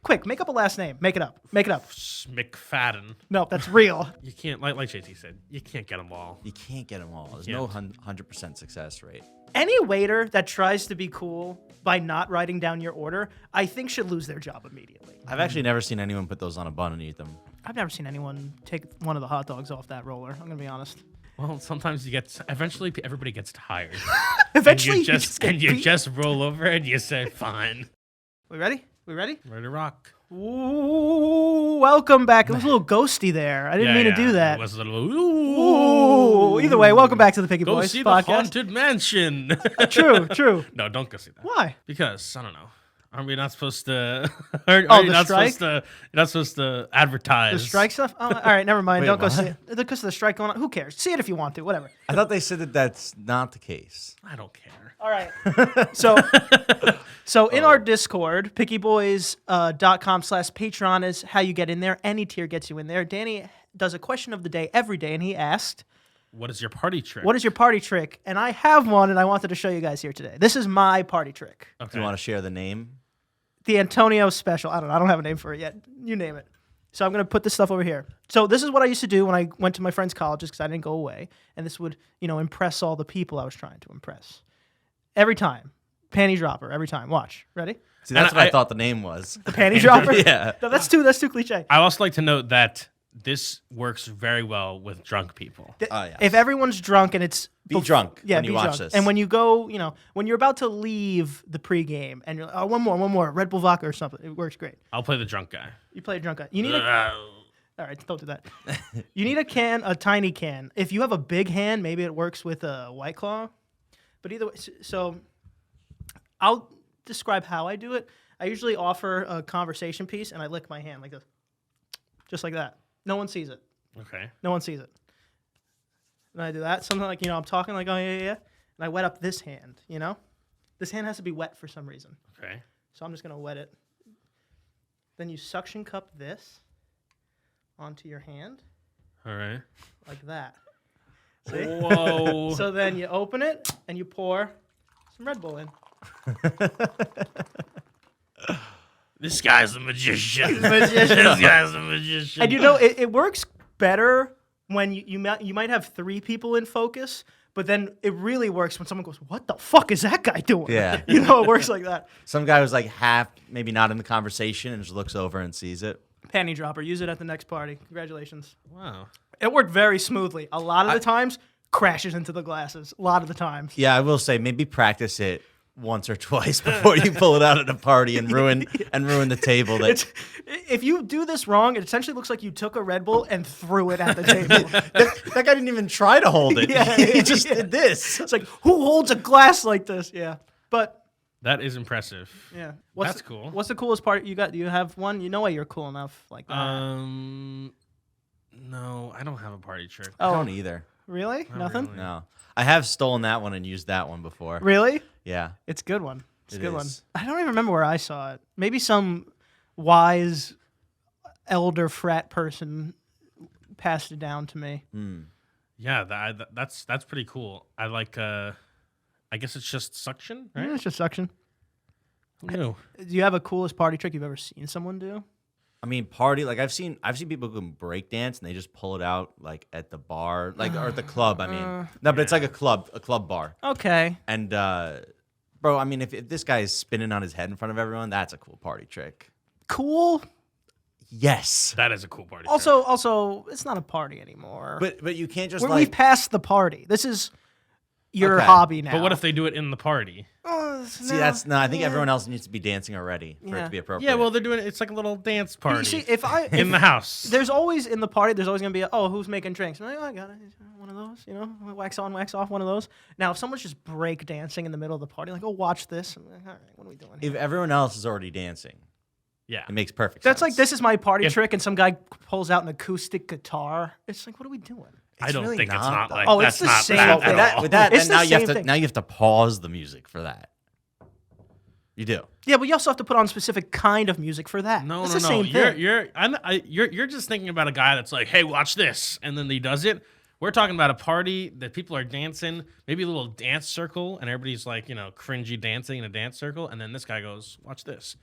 Quick, make up a last name. Make it up. Make it up. McFadden. No, that's real. You can't, like JT said, you can't get them all. You can't get them all. There's no 100% success rate. Any waiter that tries to be cool by not writing down your order, I think should lose their job immediately. I've actually never seen anyone put those on a bun and eat them. I've never seen anyone take one of the hot dogs off that roller. I'm gonna be honest. Well, sometimes eventually everybody gets tired. Eventually, and you just roll over and you say, fine. We ready? We ready? Ready to rock. Ooh, welcome back. It was a little ghosty there. I didn't mean to do that. It was a little, ooh. Either way, welcome back to the Picky go Boys see podcast. the Haunted Mansion. True. No, don't go see that. Why? Because, I don't know. Aren't we not supposed to... the strike? You're not supposed to advertise. The strike stuff? Oh, all right, never mind. Wait, Don't go what? see it. Because of the strike going on. Who cares? See it if you want to. Whatever. I thought they said that that's not the case. I don't care. All right. So in our Discord, pickyboys.com/Patreon is how you get in there. Any tier gets you in there. Danny does a question of the day every day, and he asked, What is your party trick? what is your party trick? And I have one, and I wanted to show you guys here today. This is my party trick. Okay. Do you want to share the name? The Antonio Special. I don't know. I don't have a name for it yet. You name it. So I'm going to put this stuff over here. So this is what I used to do when I went to my friends' colleges because I didn't go away. And this would, impress all the people I was trying to impress. Every time. Panty dropper. Every time. Watch. Ready? See, that's what I thought the name was. The panty dropper? Yeah. No, that's too cliche. I also like to note that this works very well with drunk people. Yes. If everyone's drunk and it's... Be drunk yeah, when you be watch drunk. this. And when you go, when you're about to leave the pregame and you're like, oh, one more, Red Bull vodka or something. It works great. I'll play the drunk guy. You play a drunk guy. You need all right, don't do that. You need a tiny can. If you have a big hand, maybe it works with a White Claw. But either way, so I'll describe how I do it. I usually offer a conversation piece, and I lick my hand like this. Just like that. No one sees it. Okay. No one sees it. And I do that. Something like, I'm talking like, oh, yeah. And I wet up this hand, This hand has to be wet for some reason. Okay. So I'm just going to wet it. Then you suction cup this onto your hand. All right. Like that. See? Whoa. So then you open it and you pour some Red Bull in. This guy's a magician. This guy's a magician. And it works better when you might have 3 people in focus, but then it really works when someone goes, "What the fuck is that guy doing?" Yeah. It works like that. Some guy was like half, maybe not in the conversation and just looks over and sees it. Panty dropper. Use it at the next party. Congratulations. Wow. It worked very smoothly. A lot of the times, crashes into the glasses. A lot of the times. Yeah, I will say maybe practice it once or twice before you pull it out at a party and ruin the table. If you do this wrong, it essentially looks like you took a Red Bull and threw it at the table. that guy didn't even try to hold it. Yeah, he just did this. It's like, who holds a glass like this? Yeah. But, That is impressive. yeah. That's cool. What's the coolest part you got? Do you have one? You know why you're cool enough like that. No, I don't have a party trick. I don't either. Really? Not Nothing? really. No. I have stolen that one and used that one before. Really? Yeah. It's a good one. It's a It good one. is. I don't even remember where I saw it. Maybe some wise elder frat person passed it down to me. Yeah, that's pretty cool. I like. I guess it's just suction, right? Yeah, it's just suction. Who knew? Do you have a coolest party trick you've ever seen someone do? I mean, party, like I've seen people who can break dance and they just pull it out like at the bar, like or at the club. I mean, no, but it's like a club bar. Okay. And bro, I mean, if this guy is spinning on his head in front of everyone, that's a cool party trick. Cool. Yes, That is a cool party trick. Also, it's not a party anymore. but you can't just We've passed the party. This is your Okay. hobby now. But what if they do it in the party? see I think everyone else needs to be dancing already for it Yeah. to be appropriate. Yeah, well, they're doing it. It's like a little dance party You see, if in the house. there's always in the party, there's always gonna be who's making drinks? I'm like, I got it. One of those, wax on, wax off, one of those. Now, if someone's just break dancing in the middle of the party, like, watch this. I'm like, all right, what are we doing here? if everyone else is already dancing, Yeah. it makes perfect That's sense. like, this is my party trick, and some guy pulls out an acoustic guitar. It's like, what are we doing? I don't really think it's not, not though. like Oh, that's it's the not same that thing. at all. With that, It's then the same thing. now you have to pause the music for that. You do. Yeah, but you also have to put on a specific kind of music for that. No, it's no, the no. same thing. You're just thinking about a guy that's like, hey, watch this, and then he does it. We're talking about a party that people are dancing, maybe a little dance circle, and everybody's like, cringy dancing in a dance circle, and then this guy goes, watch this.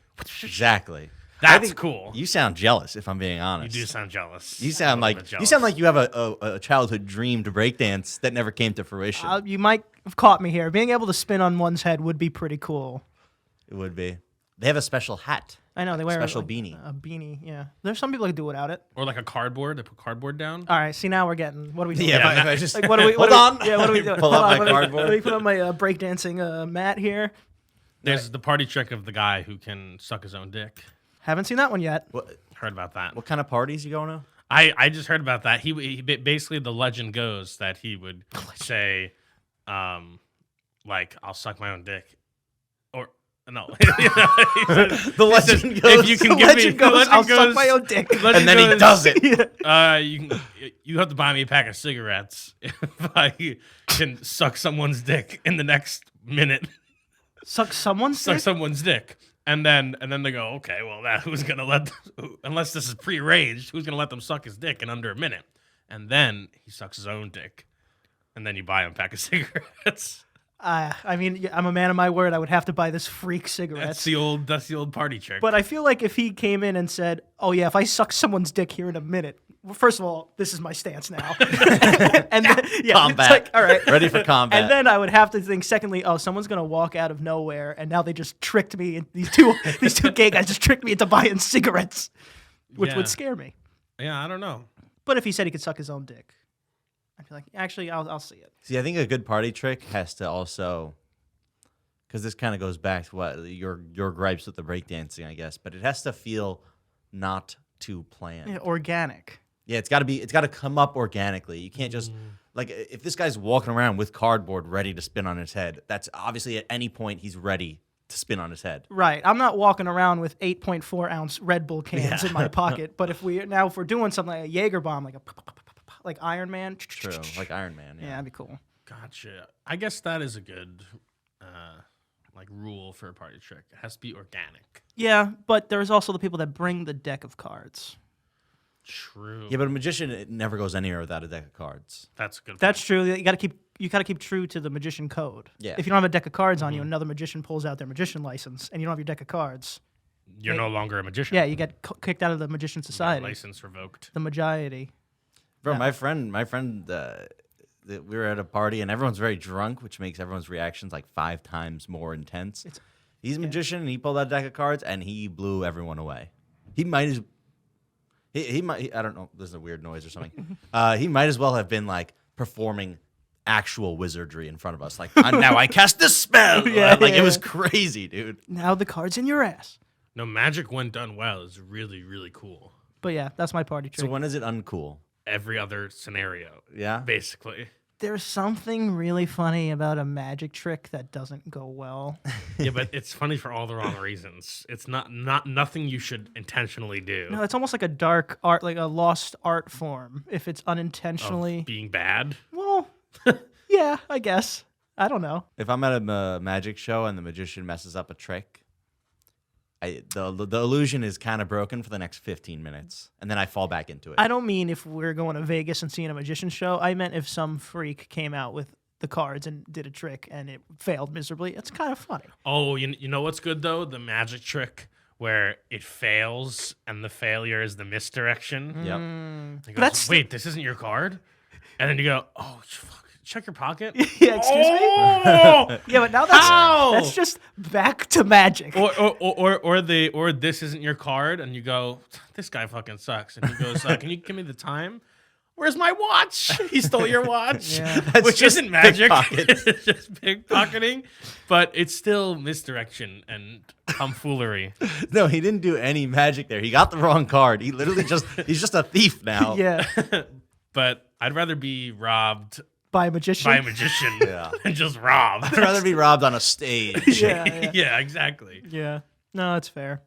Exactly. That's cool. You sound jealous, if I'm being You honest. do sound jealous. You sound A little like bit you sound jealous. like you have a childhood dream to breakdance that never came to fruition. You might have caught me here. Being able to spin on one's head would be pretty cool. It would be. They have a special hat. I know they wear special like, beanie. A beanie, yeah. There's some people that do without it. Or like a cardboard. They put cardboard down. All right, see now we're getting. What are we doing? Yeah, Yeah, if I just Like, what do we? hold what do on. we- Yeah, what are we doing? Pull Hold out on, my cardboard. Let me put on my breakdancing mat here. There's the party trick of the guy who can suck his own dick. Haven't seen that one yet. Heard about that. What kind of parties you going to? I just heard about that. He basically, the legend goes that he would say, like, I'll suck my own dick, or no. The legend goes. If you can The give legend me, goes, the legend I'll goes, suck my own dick. legend And then he goes, does it. you have to buy me a pack of cigarettes if I can suck someone's dick in the next minute. Suck someone's Suck dick? someone's dick. And then they go, okay, well, who's gonna let unless this is prearranged, who's gonna let them suck his dick in under a minute? And then he sucks his own dick, and then you buy him a pack of cigarettes. I mean, I'm a man of my word. I would have to buy this freak cigarettes. That's the old party trick. But I feel like if he came in and said, "Oh yeah, if I suck someone's dick here in a minute," well, first of all, this is my stance now. And then, yeah, Combat. it's like, all right, Ready for combat. And then I would have to think, secondly, oh, someone's gonna walk out of nowhere, and now they just tricked me. These two gay guys just tricked me into buying cigarettes, which Yeah. would scare me. Yeah, I don't know. But if he said he could suck his own dick, I'd be like, actually, I'll see it. See, I think a good party trick has to also, because this kind of goes back to what your gripes with the breakdancing, I guess, but it has to feel not too planned. Yeah, organic. Yeah, it's got to come up organically. You can't just like if this guy's walking around with cardboard ready to spin on his head. That's obviously at any point he's ready to spin on his head. Right. I'm not walking around with 8.4 ounce Red Bull cans in my pocket. But if we're doing something like a Jaeger bomb, like Iron Man, True, like Iron Man. yeah, that'd be cool. Gotcha. I guess that is a good like rule for a party trick. It has to be organic. Yeah, but there's also the people that bring the deck of cards. True. Yeah, but a magician it never goes anywhere without a deck of cards. That's a good. That's true. You got to keep true to the magician code. Yeah. If you don't have a deck of cards on you, another magician pulls out their magician license, and you don't have your deck of cards. You're no longer a magician. Yeah, you get kicked out of the magician society. License revoked. The Magiety. Bro, my friend, we were at a party and everyone's very drunk, which makes everyone's reactions like 5 times more intense. He's a magician and he pulled out a deck of cards and he blew everyone away. He might as I don't know. There's a weird noise or something. He might as well have been like performing actual wizardry in front of us. Like now I cast this spell. It was crazy, dude. Now the card's in your ass. No, magic when done well is really, really cool. But yeah, that's my party trick. So when is it uncool? Every other scenario, Yeah. basically. There's something really funny about a magic trick that doesn't go well. Yeah, but it's funny for all the wrong reasons. It's not nothing you should intentionally do. No, it's almost like a dark art, like a lost art form. If it's Of unintentionally, being bad. well, yeah, I guess. I don't know. If I'm at a magic show and the magician messes up a trick, the illusion is kind of broken for the next 15 minutes, and then I fall back into it. I don't mean if we're going to Vegas and seeing a magician show. I meant if some freak came out with the cards and did a trick and it failed miserably. It's kind of funny. Oh, you know what's good though? The magic trick where it fails and the failure is the misdirection. Yep. He goes, That's- wait, this isn't your card? And then you go, oh, fuck, check your pocket. Yeah, excuse me. Oh! Yeah, but now How? that's just back to magic. or this isn't your card, and you go, this guy fucking sucks. And he goes, can you give me the time? Where's my watch? He stole your watch, Yeah. which isn't magic. pickpocket. It's just pickpocketing, but it's still misdirection and tomfoolery. No, he didn't do any magic there. He got the wrong card. He literally he's just a thief now. Yeah, But I'd rather be robbed by a magician. by a magician Yeah. than just robbed. I'd rather be robbed on a stage. Yeah. Yeah, exactly. Yeah. No, it's fair.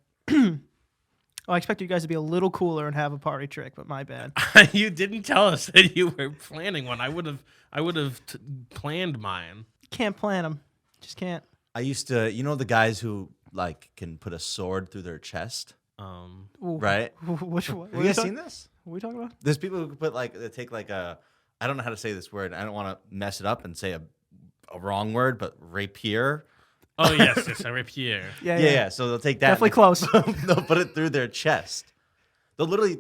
Oh, I expect you guys to be a little cooler and have a party trick, but my bad. You didn't tell us that you were planning one. I would have planned mine. Can't plan them. Just can't. I used to, the guys who like can put a sword through their chest, Ooh. right? Which one? Have you guys seen this? What are we talking about? There's people who put they take I don't know how to say this word. I don't want to mess it up and say a wrong word, but rapier, Oh yes, a rapier. Yeah. So they'll take that. Definitely close. They'll put it through their chest. They'll literally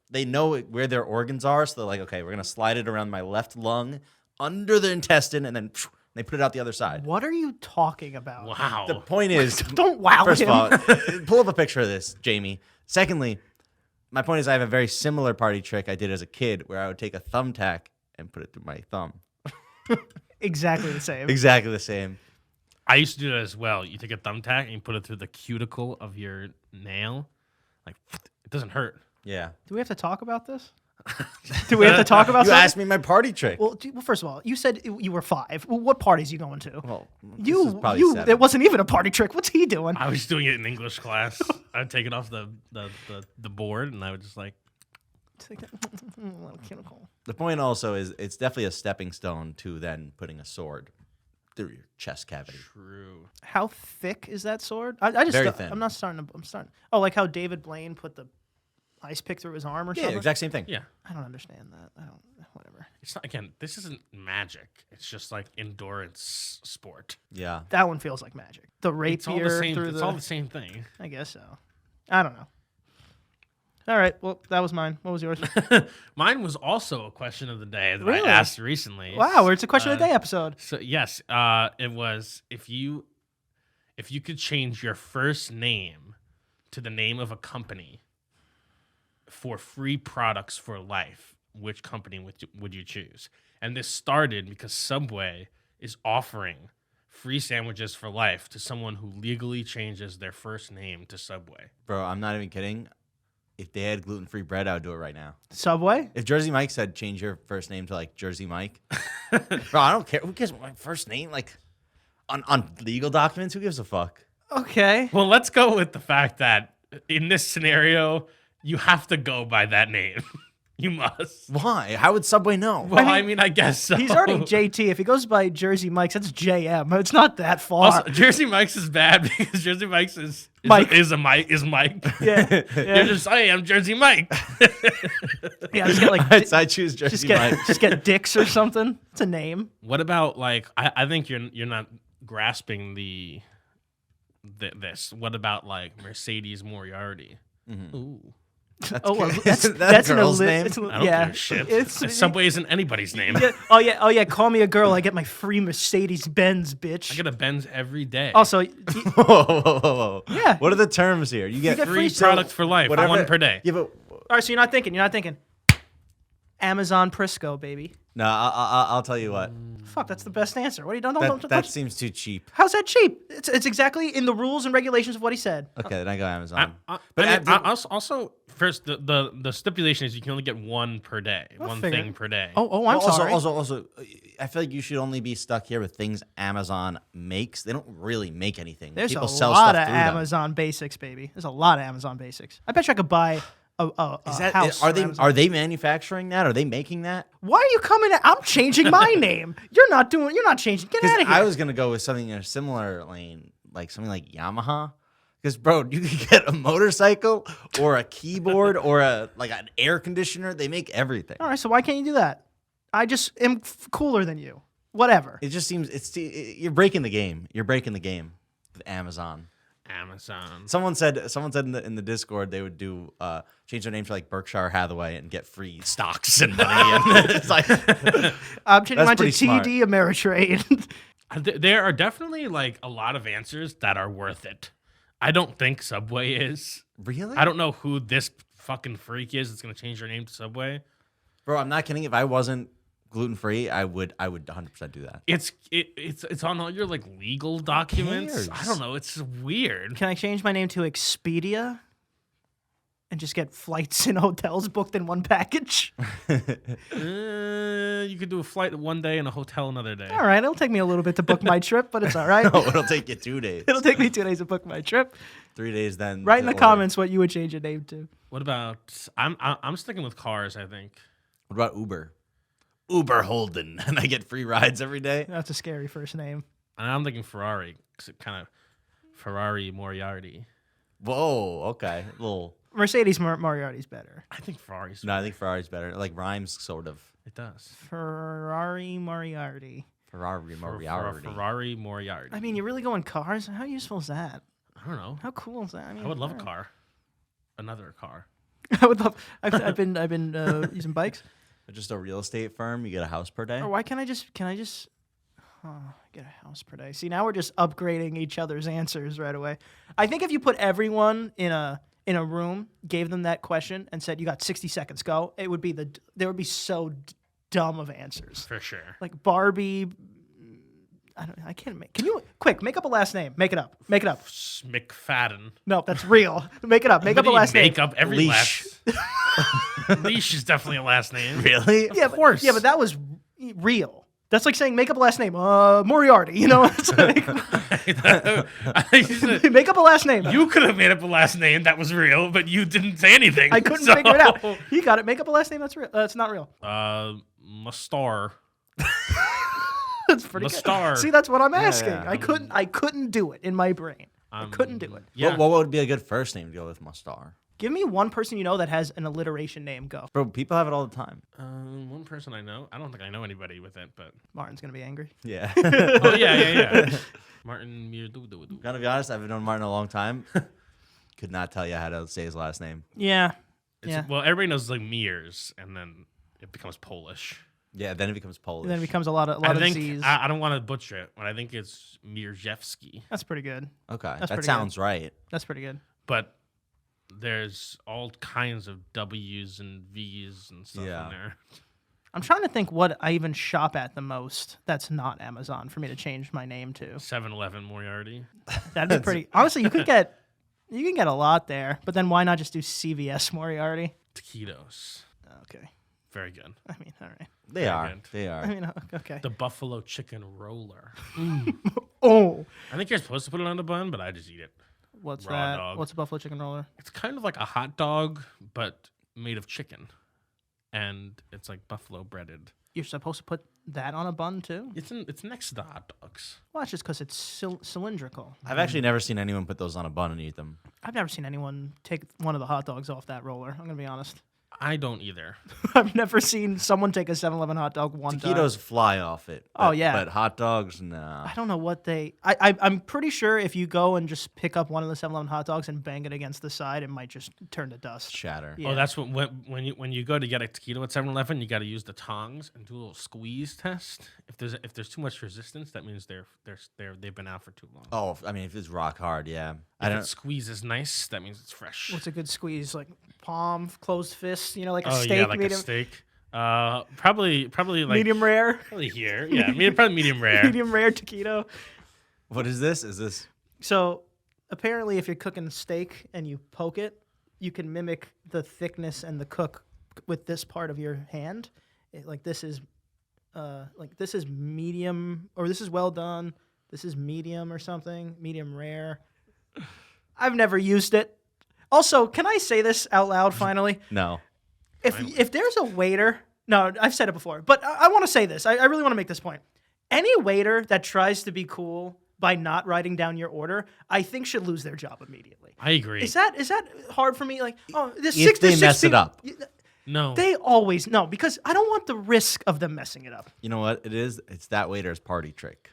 they know where their organs are, so they're like, okay, we're gonna slide it around my left lung, under the intestine, and then they put it out the other side. What are you talking about? Wow. The point is, Don't wow first him. of all, pull up a picture of this, Jamie. Secondly, my point is I have a very similar party trick I did as a kid where I would take a thumbtack and put it through my thumb. Exactly the same. Exactly the same. I used to do that as well. You take a thumbtack and you put it through the cuticle of your nail. Like, it doesn't hurt. Yeah. Do we have to talk about this? Do we have to talk about You something? asked me my party trick. Well, first of all, you said you were 5. Well, what parties you going to? Well, this is probably 7. It wasn't even a party trick. What's he doing? I was doing it in English class. I would take it off the board and I would just like. The point also is it's definitely a stepping stone to then putting a sword through your chest cavity. True. How thick is that sword? I just Very thin. I'm starting. Oh, like how David Blaine put the ice pick through his arm or Yeah, something. exact same thing. Yeah. I don't understand that. Whatever. It's not, again, this isn't magic. It's just like endurance sport. Yeah. That one feels like magic. The rapier It's all the same. through It's all the same thing. I guess so. I don't know. All right. Well, that was mine. What was yours? Mine was also a question of the day that Really? I asked recently. Wow, it's a question of the day episode. So yes, it was if you could change your first name to the name of a company for free products for life, which company would you choose? And this started because Subway is offering free sandwiches for life to someone who legally changes their first name to Subway. Bro, I'm not even kidding. If they had gluten-free bread, I would do it right now. Subway? If Jersey Mike said change your first name to like Jersey Mike, bro, I don't care. Who cares what my first name? Like on legal documents, who gives a fuck? Okay. Well, let's go with the fact that in this scenario, you have to go by that name. You must. Why? How would Subway know? Well, I mean, I guess so. He's already JT. If he goes by Jersey Mike's, that's JM. It's not that far. Also, Jersey Mike's is bad because Jersey Mike's is Mike. Mike. Yeah. You're just, hey, I'm Jersey Mike. Yeah, just get like I choose Jersey Mike. just get Dix or something. It's a name. What about like? I think you're not grasping this. What about like Mercedes Moriarty? Ooh. That's Oh, well, good. that's Isn't that a an girl's illi- name? it's a- I don't yeah. give a shit. It's- Subway isn't anybody's name. Yeah. Oh yeah. Call me a girl. I get my free Mercedes Benz, bitch. I get a Benz every day. Also, Whoa. Yeah. What are the terms here? You get get free free product for life, whatever- one per day. Yeah, but all right. So you're not thinking. Amazon Prisco, baby. no, I'll tell you what. Fuck, that's the best answer. What are you don't That don't- seems too cheap. How's that cheap? It's exactly in the rules and regulations of what he said. Okay, then I go Amazon. But also, first the stipulation is you can only get one per day, one figure. thing per day. Oh, I'm also, sorry. Also, I feel like you should only be stuck here with things Amazon makes. They don't really make anything. There's People a sell lot stuff of through them. Amazon basics, baby. There's a lot of Amazon basics. I bet you I could buy a house. Are from they Amazon. manufacturing that? Are they making that? Why are you coming? I'm changing my name. You're not changing. Get out of here. I was gonna go with something in a similar lane, like something like Yamaha. Because bro, you can get a motorcycle or a keyboard or an air conditioner. They make everything. All right, so why can't you do that? I just am cooler than you. Whatever. It just seems you're breaking the game. You're breaking the game with Amazon. Amazon. Someone said in the Discord they would do change their name to like Berkshire Hathaway and get free stocks and money. And it's like I'm changing That's mine to pretty smart. TD Ameritrade. There are definitely like a lot of answers that are worth it. I don't think Subway is. really, I don't know who this fucking freak is that's gonna change their name to Subway. bro. I'm not kidding. If I wasn't gluten free, I would 100% do that. It's on all your like legal documents. cares? I don't know. It's weird. Can I change my name to Expedia? And just get flights and hotels booked in one package? You could do a flight one day and a hotel another day. All right, it'll take me a little bit to book my trip, but it's all right. Oh, it'll take you 2 days, It'll take me 2 days to book my trip. 3 days. Then Write in to the order. comments what you would change your name to. What about? I'm sticking with cars. I think. What about Uber? Uber Holden, and I get free rides every day. That's a scary first name. And I'm thinking Ferrari because it kind of Ferrari Moriarty. Whoa, okay, little. Mercedes Moriarty's better. I think Ferrari's. No, I think Ferrari's better. Like rhymes, sort of. It does. Ferrari Moriarty. Ferrari Moriarty. Ferrari Moriarty. I mean, you're really going cars? How useful is that? I don't know. How cool is that? I mean, I would love a car. Another car. I would love. I've been using bikes. Just a real estate firm. You get a house per day. Or why can't I just? Can I just? Get a house per day. See, now we're just upgrading each other's answers right away. I think if you put everyone in a room, gave them that question, and said you got 60 seconds, go, it would be there would be so dumb of answers. For sure. Like Barbie. I can't make. Can you make up a last name? Make it up. Make it up. McFadden. No, that's real. Make it up. Make up a last name. Make up every Leash. last. Leash is definitely a last name. Really? Yeah, of course. Yeah, but that was real. That's like saying make up a last name. Moriarty. You know, it's like make up a last name. You could have made up a last name that was real, but you didn't say anything. I couldn't figure it out. You got it. Make up a last name that's real. It's not real. Mustar. That's pretty good. Mustar. See, that's what I'm asking. yeah. I couldn't do it in my brain. I couldn't do it. Yeah. What would be a good first name to go with Mustar? Give me one person you know that has an alliteration name. Go. Bro, people have it all the time. One person I know. I don't think I know anybody with it, but Martin's gonna be angry. Yeah. oh yeah. Martin Mirdu. Gotta be honest, I've known Martin a long time. Could not tell you how to say his last name. Yeah. Well, everybody knows like Mears, and then it becomes Polish. Yeah, then it becomes Polish. And then it becomes a lot of Z's. I don't want to butcher it, but I think it's Mierzewski. That's pretty good. Okay, That's that pretty sounds right. That's pretty good. But there's all kinds of W's and V's and stuff Yeah. in there. I'm trying to think what I even shop at the most that's not Amazon for me to change my name to. 7-Eleven Moriarty. That'd be pretty. Honestly, you can get a lot there, but then why not just do CVS Moriarty? Taquitos. Okay. Very good. I mean, all right. They are. good. They are. I mean, okay. The buffalo chicken roller. Oh, I think you're supposed to put it on the bun, but I just eat it. what's Raw that? dog. What's a buffalo chicken roller? It's kind of like a hot dog, but made of chicken. And it's like buffalo breaded. You're supposed to put that on a bun too? It's next to the hot dogs. Well, that's just because it's cylindrical. I've actually never seen anyone put those on a bun and eat them. I've never seen anyone take one of the hot dogs off that roller. I'm gonna be honest. I don't either. I've never seen someone take a 7-Eleven hot dog one time. Taquitos fly off it. Oh, but- yeah. But hot dogs, nah. I don't know what they. I'm pretty sure if you go and just pick up one of the 7-Eleven hot dogs and bang it against the side, it might just turn to dust. Shatter. Yeah. Oh, that's when you go to get a taquito at 7-Eleven, you got to use the tongs and do a little squeeze test. If there's too much resistance, that means they've been out for too long. Oh, I mean, if it's rock hard, yeah. I If don't. it squeezes nice, that means it's fresh. What's a good squeeze? Like palm, closed fist. You know, like a oh steak. yeah, like medium, a steak. Probably like medium rare. probably here. Yeah, probably medium rare. Medium rare taquito. What is this? Is this? So apparently, if you're cooking steak and you poke it, you can mimic the thickness and the cook with this part of your hand. This is medium, or this is well done. This is medium or something. Medium rare. I've never used it. Also, can I say this out loud finally? No. If there's a waiter, no, I've said it before, but I want to say this. I really want to make this point. Any waiter that tries to be cool by not writing down your order, I think should lose their job immediately. I agree. Is that hard for me? Like, oh, there's If six. they there's six mess it people. up. No. They always no, because I don't want the risk of them messing it up. You know what it is? It's that waiter's party trick.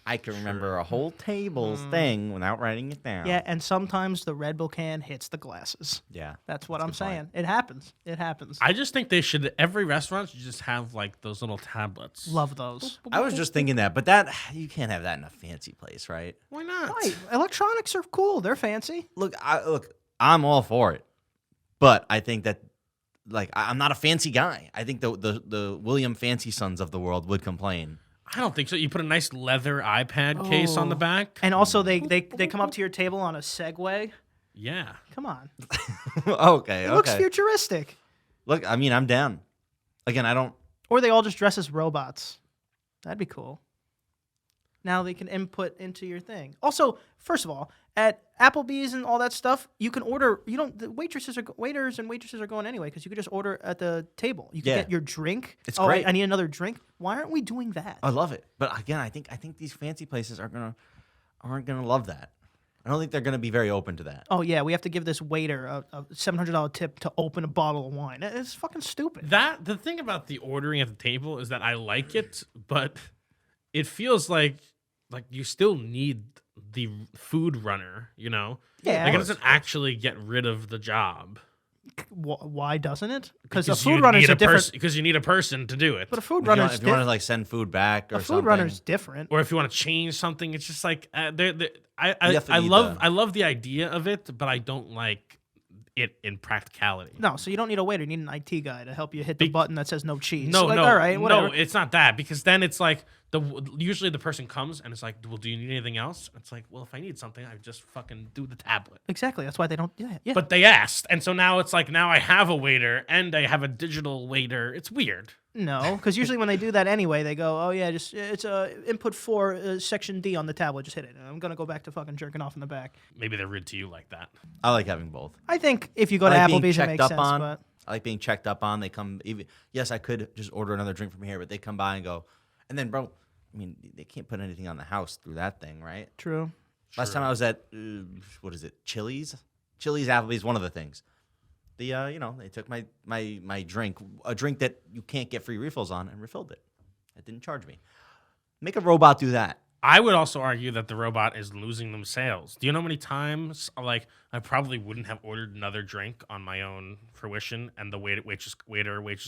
I can remember a whole table's thing without writing it down. Yeah, and sometimes the Red Bull can hits the glasses. Yeah. That's what I'm a good point. saying. It happens. It happens. I just think every restaurant should just have like those little tablets. Love those. I was just thinking that, but that you can't have that in a fancy place, right? Why not? Right. Electronics are cool. They're fancy. Look, I'm all for it, but I think that, like, I'm not a fancy guy. I think the William Fancy Sons of the world would complain. I don't think so. You put a nice leather iPad case on the back. And also, they come up to your table on a Segway. Yeah. Come on. Okay, It looks futuristic. Look, I mean, I'm down. Again, I don't. Or they all just dress as robots. That'd be cool. Now they can input into your thing. Also, first of all, at Applebee's and all that stuff, you can order. You don't. The waiters and waitresses are going anyway because you could just order at the table. You can Yeah. get your drink. It's oh, great. I need another drink. Why aren't we doing that? I love it, but again, I think these fancy places aren't gonna love that. I don't think they're gonna be very open to that. Oh yeah, we have to give this waiter a $700 tip to open a bottle of wine. It's fucking stupid. The thing about the ordering at the table is that I like it, but it feels like you still need the food runner, you know? Yeah. Like it doesn't actually get rid of the job. Why doesn't it? Because a Because food you runner is need a different. Because you need a person to do it. But a food If runner you, is if you want to different. like send food back or A food something. runner's different. Or if you want to change something, it's just like I definitely love need I love the idea of it, but I don't like it in practicality. No, so you don't need a waiter. You need an IT guy to help you hit the button that says no cheese. No, Like, no, all right, whatever. no. It's not that, because then it's like usually the person comes and it's like, well, do you need anything else? It's like, well, if I need something, I just fucking do the tablet. Exactly. That's why they don't. Yeah. But they asked, and so now it's like now I have a waiter and I have a digital waiter. It's weird. No, because usually when they do that anyway, they go, "Oh yeah, just it's input 4 section D on the tablet. Just hit it." And I'm gonna go back to fucking jerking off in the back. Maybe they're rude to you like that. I like having both. I think if you go I to like being Applebee's, it checked makes up sense. on. But I like being checked up on. They come even. Yes, I could just order another drink from here, but they come by and go, and then, bro, I mean, they can't put anything on the house through that thing, right? true. Last time I was at what is it? Chili's, Applebee's, one of the things. They took my drink, a drink that you can't get free refills on, and refilled it. It didn't charge me. Make a robot do that. I would also argue that the robot is losing them sales. Do you know how many times like I probably wouldn't have ordered another drink on my own fruition, and the waitress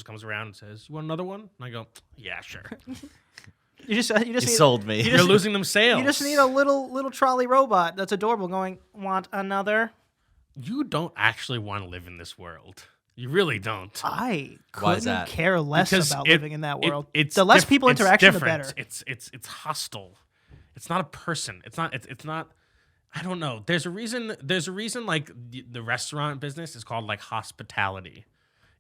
comes around and says, "You want another one?" And I go, "Yeah, sure." You just You need, sold me. You're losing them sales. you just need a little trolley robot that's adorable going, "Want another?" You don't actually want to live in this world. You really don't. I Why is couldn't that? care less Because about living in that world. it's the less diff- people it's interaction, the different. better. It's hostile. It's not a person. It's not. I don't know. There's a reason. Like the restaurant business is called like hospitality.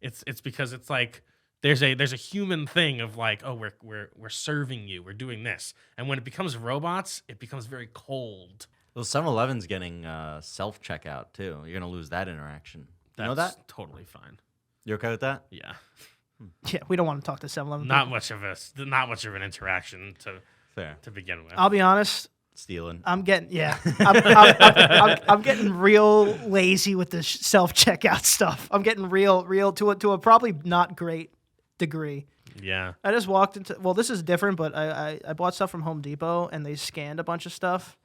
It's because it's like there's a human thing of like, oh, we're serving you. We're doing this. And when it becomes robots, it becomes very cold. Well, 7-Eleven's getting self checkout too. You're gonna lose that interaction. You know That's that? totally fine. You okay with that? Yeah. Yeah, we don't want to talk to 7-Eleven. Not much of an interaction Fair. to begin with. I'll be honest. Stealing. I'm getting I'm getting real lazy with the self checkout stuff. I'm getting real to a probably not great degree. Yeah. I just walked into this is different, but I bought stuff from Home Depot and they scanned a bunch of stuff,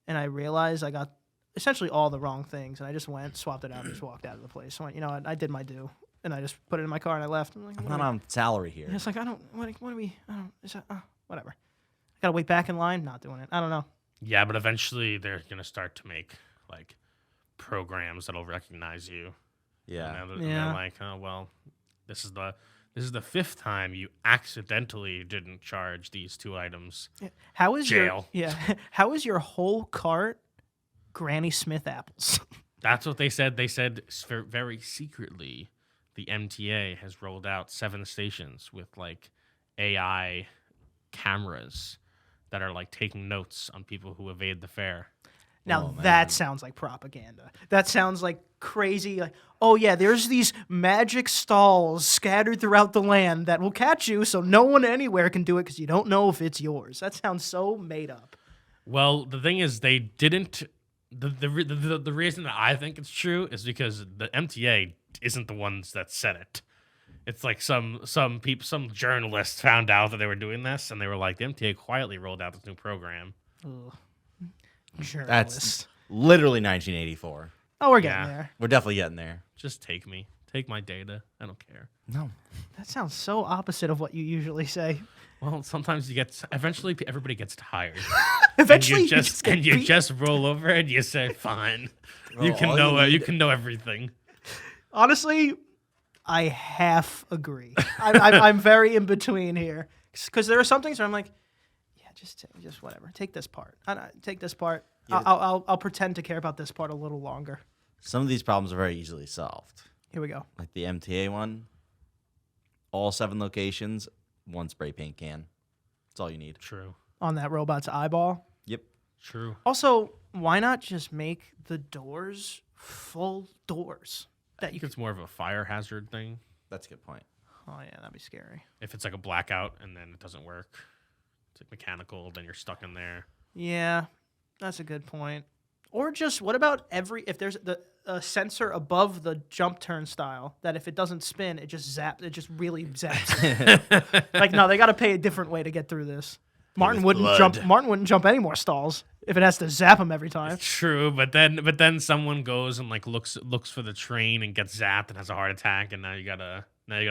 and I realized I got essentially all the wrong things, and I just went, swapped it out, and just walked out of the place. So I went, you know what, I did my due, and I just put it in my car and I left. I'm like, I'm what not do we- on salary here. It's like I don't. What do we? I don't. Is that, whatever. I gotta wait back in line. Not doing it. I don't know. Yeah, but eventually they're gonna start to make like programs that'll recognize you. Yeah. And they're like, oh well, this is the fifth time you accidentally didn't charge these 2 items. How is Jail. How is your whole cart Granny Smith apples? That's what they said. They said very secretly, the MTA has rolled out 7 stations with like AI cameras that are like taking notes on people who evade the fare. Now Oh, that man. sounds like propaganda. That sounds like crazy. Like, oh yeah, there's these magic stalls scattered throughout the land that will catch you, so no one anywhere can do it because you don't know if it's yours. That sounds so made up. Well, the thing is, they didn't. The reason that I think it's true is because the MTA isn't the ones that said it. It's like some journalists found out that they were doing this, and they were like, the MTA quietly rolled out this new program. Ugh. Journalists. That's literally 1984. Oh, we're getting Yeah. there. We're definitely getting there. Just take me. Take my data. I don't care. No. That sounds so opposite of what you usually say. Well, sometimes eventually everybody gets tired. Eventually, and you get just beat. roll over and you say, fine. Bro, You can all know you you need- can know everything. Honestly, I half agree. I'm very in between here because there are some things where I'm like, yeah, just whatever. Take this part. Take this part. Yeah. I'll pretend to care about this part a little longer. Some of these problems are very easily solved. Here we go. Like the MTA one, all 7 locations, 1 spray paint can. That's all you need. True. On that robot's eyeball. Yep. True. Also, why not just make the doors full doors? I think it's more of a fire hazard thing. That's a good point. Oh yeah, that'd be scary. If it's like a blackout and then it doesn't work, it's like mechanical, then you're stuck in there. Yeah, that's a good point. Or just what about if there's a sensor above the jump turnstile that if it doesn't spin, it just really zaps. Like no, they got to pay a different way to get through this. Martin with wouldn't blood. jump. Martin wouldn't jump any more stalls if it has to zap him every time. True, but then someone goes and like looks for the train and gets zapped and has a heart attack, and now you got a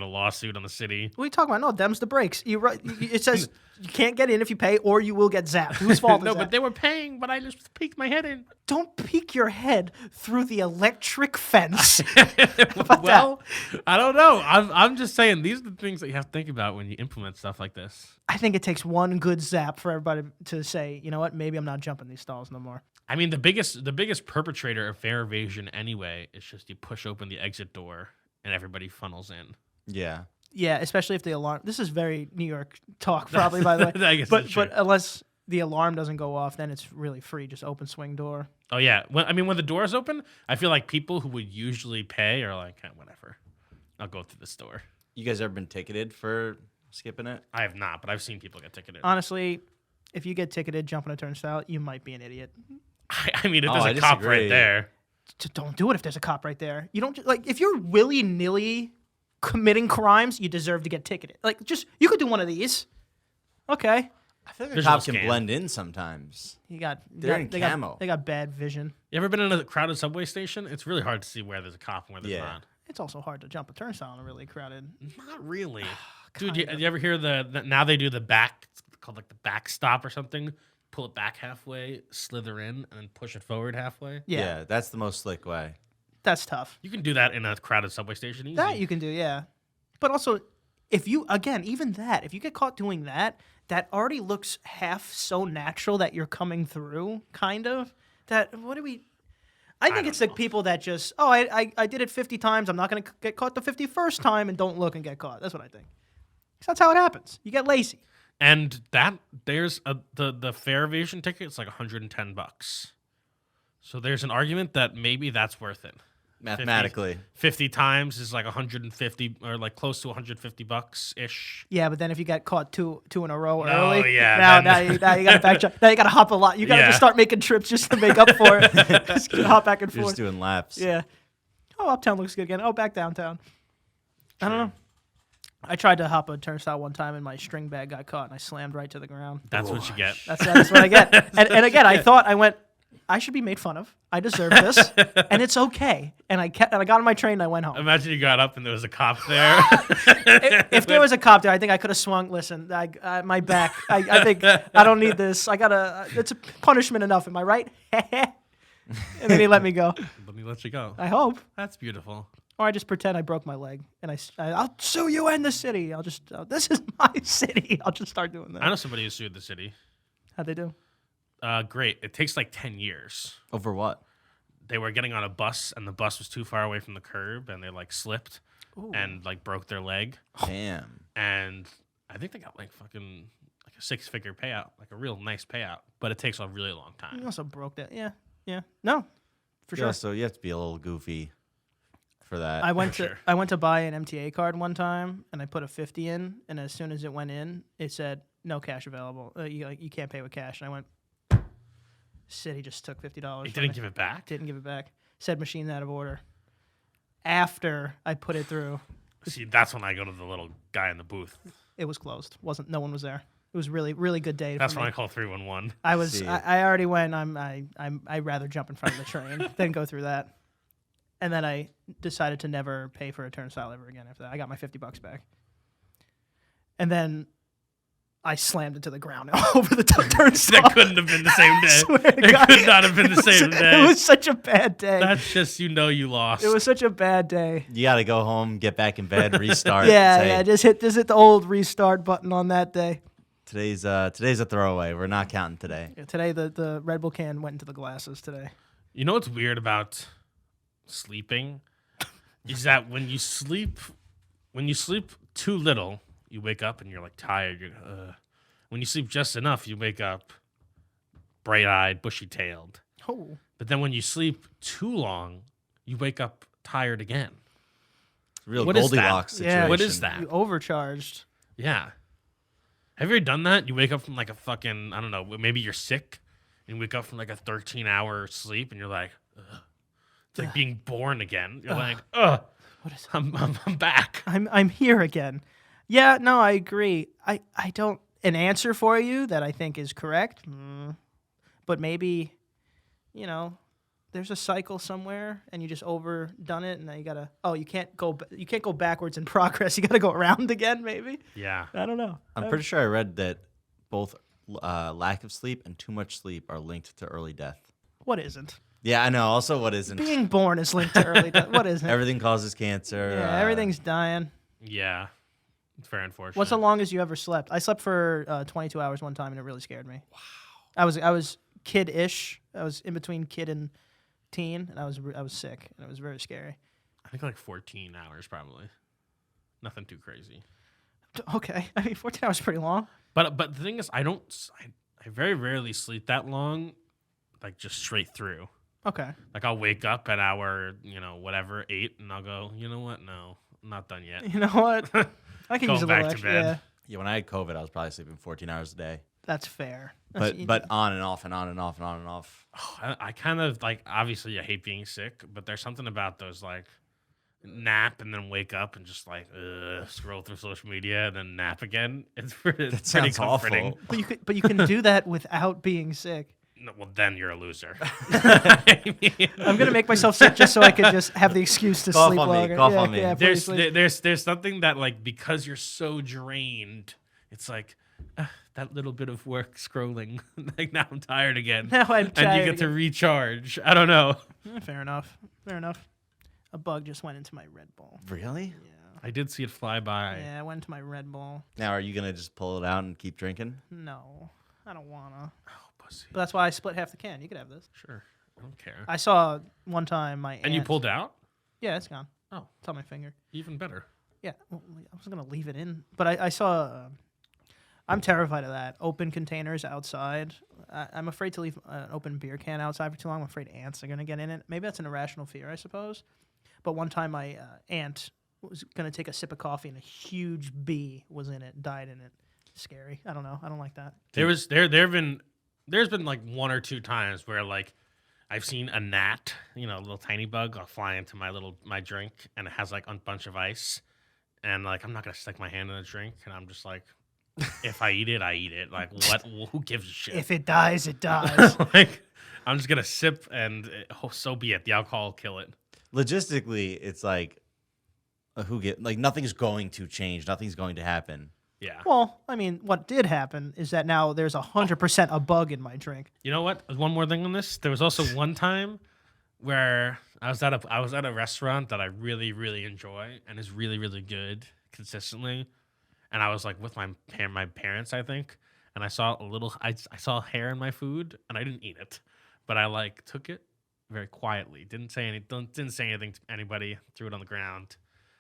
lawsuit on the city. What are you talking about? No, them's the breaks. It says you can't get in if you pay, or you will get zapped. Whose fault No, is but that? they were paying, but I just peeked my head in. Don't peek your head through the electric fence. Well, I don't know. I'm just saying these are the things that you have to think about when you implement stuff like this. I think it takes one good zap for everybody to say, you know what, maybe I'm not jumping these stalls no more. I mean, the biggest perpetrator of fare evasion anyway is just you push open the exit door and everybody funnels in. Yeah. Yeah, especially if the alarm. This is very New York talk, probably, by the way. I guess that's true. But unless the alarm doesn't go off, then it's really free. Just open swing door. Oh yeah, when the doors open, I feel like people who would usually pay are like, whatever, I'll go through the door. You guys ever been ticketed for skipping it? I have not, but I've seen people get ticketed. Honestly, if you get ticketed jumping a turnstile, you might be an idiot. I mean, if Oh, there's I a cop disagree. right there. Just don't do it if there's a cop right there. You don't like if you're willy-nilly committing crimes, you deserve to get ticketed. Like, just you could do one of these. Okay, I feel like There's a no cop can scam. blend in sometimes. they're in they camo. they got bad vision. You ever been in a crowded subway station? It's really hard to see where there's a cop and where there's Yeah. not. It's also hard to jump a turnstile in a really crowded. Not really. Dude, Kinda. you ever hear the now they do the back, it's called like the back stop or something? Pull it back halfway, slither in, and then push it forward halfway. Yeah, That's the most slick way. that's tough. You can do that in a crowded subway station easy. That you can do, yeah. But also, if you even that, if you get caught doing that, that already looks half so natural that you're coming through, kind of. That what do we? I think don't it's like people that just I did it 50 times. I'm not gonna get caught the 51st time and don't look and get caught. That's what I think. 'Cause that's how it happens. You get lazy. And there's the fare evasion ticket. It's like $110. So there's an argument that maybe that's worth it. Mathematically. 50 times is like 150 or like close to $150 ish. Yeah, but then if you get caught two in a row No, early, yeah, now then- you gotta backtrack. Now you gotta hop a lot. You gotta Yeah. just start making trips just to make up for it. Just hop back and You're forth. just doing laps. Yeah. Oh, uptown looks good again. Oh, back downtown. I don't know. I tried to hop a turnstile one time and my string bag got caught and I slammed right to the ground. That's what you get. That's what I get. And again, I went, I should be made fun of. I deserve this, and it's okay. And I got on my train and I went home. Imagine you got up and there was a cop there. If there was a cop there, I think I could have swung. Listen, my back. I think I don't need this. I gotta. It's a punishment enough. Am I right? And then he let me go. Let me let you go. I hope. That's beautiful. Or I just pretend I broke my leg and I'll sue you and the city. I'll just this is my city. I'll just start doing I that. know somebody who sued the city. How'd they do? Great. It takes like 10 years. Over what? They were getting on a bus and the bus was too far away from the curb and they like slipped and like broke their leg. Damn. And I think they got like fucking like a 6-figure payout, like a real nice payout. But it takes a really long You time. also broke that. Yeah. No, for sure. Yeah, so you have to be a little goofy for that. I went sure. to buy an MTA card one time, and I put a 50 in, and as soon as it went in, it said no cash available. You can't pay with cash. And I went, city just took $50. They from didn't me. give it back? Didn't give it back. Said machine out of order. After I put it through, See, that's when I go to the little guy in the booth. it was closed. No one was there. It was really really good day. That's for when me. I call 311. I was. See. I already went. I'd rather jump in front of the train than go through that. And then I decided to never pay for a turnstile ever again after that. I got my $50 back. And then I slammed into the ground over the turnstile. That couldn't have been the same day. Swear to It God. could not have been the same day. It was such a bad day. That's just, you lost. It was such a bad day. You got to go home, get back in bed, restart. Yeah, say, yeah. Just hit the old restart button on that day. Today's a throwaway. We're not counting today. Yeah, today the Red Bull can went into the glasses today. You know what's weird about sleeping is that when you sleep too little, you wake up and you're like tired. When you sleep just enough, you wake up bright-eyed, bushy-tailed. Oh, But then when you sleep too long, you wake up tired again. Real What is that? Goldilocks Yeah. situation. What is that? you overcharged. Yeah. Have you ever done that? You wake up from like a fucking, I don't know, maybe you're sick and you wake up from like a 13-hour sleep and you're like, ugh. It's like being born again. You're like, ugh, What is? I'm back. I'm here again. Yeah, no, I agree. I don't. an answer for you that I think is correct, but maybe, there's a cycle somewhere and you just overdone it, and now you gotta. Oh, you can't go backwards in progress. You gotta go around again, maybe. Yeah. I don't know. I'm pretty sure I read that both lack of sleep and too much sleep are linked to early death. What isn't? Yeah, I know. Also, what isn't? Being born is linked to early death. What isn't? Everything causes cancer. Yeah, everything's dying. Yeah. It's very unfortunate. What's the longest you ever slept? I slept for 22 hours one time, and it really scared me. Wow. I was kid-ish. I was in between kid and teen, and I was sick, and it was very scary. I think like 14 hours probably. Nothing too crazy. Okay, I mean 14 hours is pretty long. But the thing is, I very rarely sleep that long, like just straight through. Okay. Like I'll wake up at hour, 8, and I'll go, you know what? No, I'm not done yet. You know what? I can Go use a back little to extra. bed. Yeah, Yeah, when I had COVID, I was probably sleeping 14 hours a day. that's fair. But on and off and on and off and on and off. Oh, I kind of like, obviously I hate being sick, but there's something about those like nap and then wake up and just like scroll through social media and then nap again. It's pretty sounds comforting. awful. but you can do that without being sick. No, well, then you're a loser. I'm gonna make myself sick just so I could just have the excuse to Cough sleep on me, longer. cough Yeah, on me. yeah, please, please. There's something that like because you're so drained, it's like that little bit of work scrolling. Like now I'm tired again. Now I'm and tired you get to again. recharge. I don't know. Fair enough. Fair enough. A bug just went into my Red Bull. Really? I did see it fly by. Yeah, it went into my Red Bull. Now, are you going to just pull it out and keep drinking? No, I don't wanna. Oh, pussy. But that's why I split half the can. You could have this. Sure. I don't care. I saw one time my aunt. And you pulled out? Yeah, it's gone. Oh, It's on my finger. even better. Yeah, well, I was gonna leave it in, but I saw. I'm terrified of that. Open containers outside. I'm afraid to leave an open beer can outside for too long. I'm afraid ants are gonna get in it. Maybe that's an irrational fear, I suppose. But one time my aunt was gonna take a sip of coffee and a huge bee was in it, died in it. Scary. I don't know. I don't like that. There's been like one or two times where like I've seen a gnat, a little tiny bug, fly into my drink, and it has like a bunch of ice, and like I'm not gonna stick my hand in the drink, and I'm just like, if I eat it, I eat it. Like what? Who gives a shit? If it dies, it dies. Like I'm just gonna sip, and so be it. The alcohol will kill it. Logistically, it's like, nothing's going to change. Nothing's going to happen. Yeah. Well, I mean, what did happen is that now there's 100% a bug in my drink. You know what? One more thing on this. There was also one time where I was at a restaurant that I really, really enjoy and is really, really good consistently. And I was like with my parents, I think, and I saw I saw hair in my food, and I didn't eat it, but I like took it very quietly. Didn't say anything to anybody. Threw it on the ground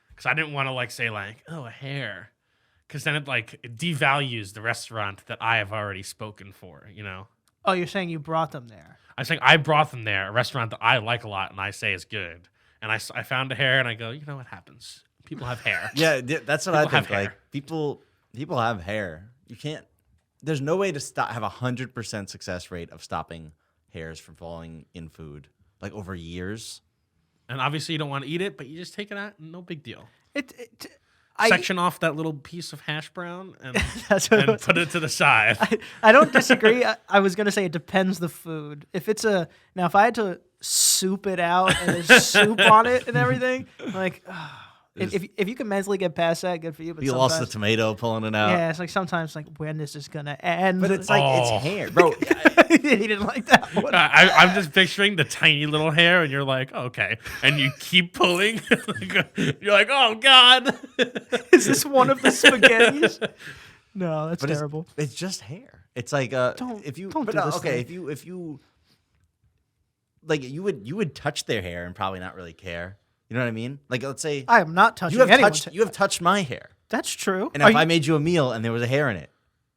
because I didn't want to like say like, oh, a hair. Because then it devalues the restaurant that I have already spoken for, Oh, you're saying you brought them there? I'm saying I brought them there, a restaurant that I like a lot and I say is good. And I found a hair and I go, what happens? People have hair. Yeah, that's what People I have think. hair. Like people have hair. You can't. There's no way to have 100% success rate of stopping hairs from falling in food like over years. And obviously you don't want to eat it, but you just take it out, no big deal. I Section off that little piece of hash brown and, That's what and put it to the side. I don't disagree. I was gonna say it depends the food. If I had to soup it out and there's soup on it and everything, like if you can mentally get past that, good for you. But You lost the tomato pulling it out. Yeah, it's like sometimes like when this is gonna end. But it's like it's Oh. hair, bro. he didn't like that one. I'm just picturing the tiny little hair, and you're like, okay, and you keep pulling. You're like, oh god, Is this one of the spaghettis? No, that's But terrible. It's just hair. It's like Don't if you do but this okay, thing. if you like you would touch their hair and probably not really care. You know what I mean? Like let's say I am not touching you have anyone's touched you have touched my hair. That's true. And Are if I you- made you a meal and there was a hair in it,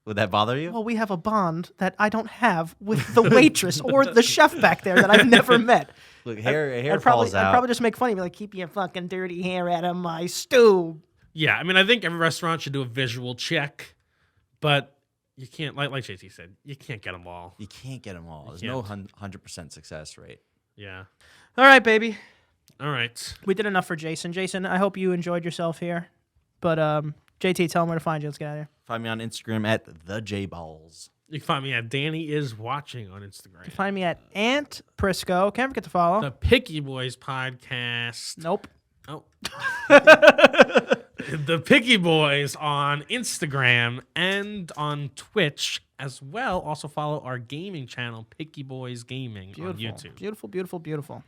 would that bother you? Well, we have a bond that I don't have with the waitress or the chef back there that I've never met. Look, hair I'd probably, falls out. I'd probably just make fun of me, like, keep your fucking dirty hair out of my stew. Yeah, I mean, I think every restaurant should do a visual check, but you can't, like JT said, you can't get them all. You can't get them all. There's no can't. 100% success rate. Yeah. All right, baby. All right. We did enough for Jason. Jason, I hope you enjoyed yourself here. But JT, tell him where to find you. Let's get out of here. Find me on Instagram at @thejballs. You can find me at Danny is watching on Instagram. Find me at Ant Prisco. Can't forget to follow. The Picky Boys podcast. Nope. Oh. The Picky Boys on Instagram and on Twitch as well. Also follow our gaming channel, Picky Boys Gaming, on YouTube. Beautiful, beautiful, beautiful.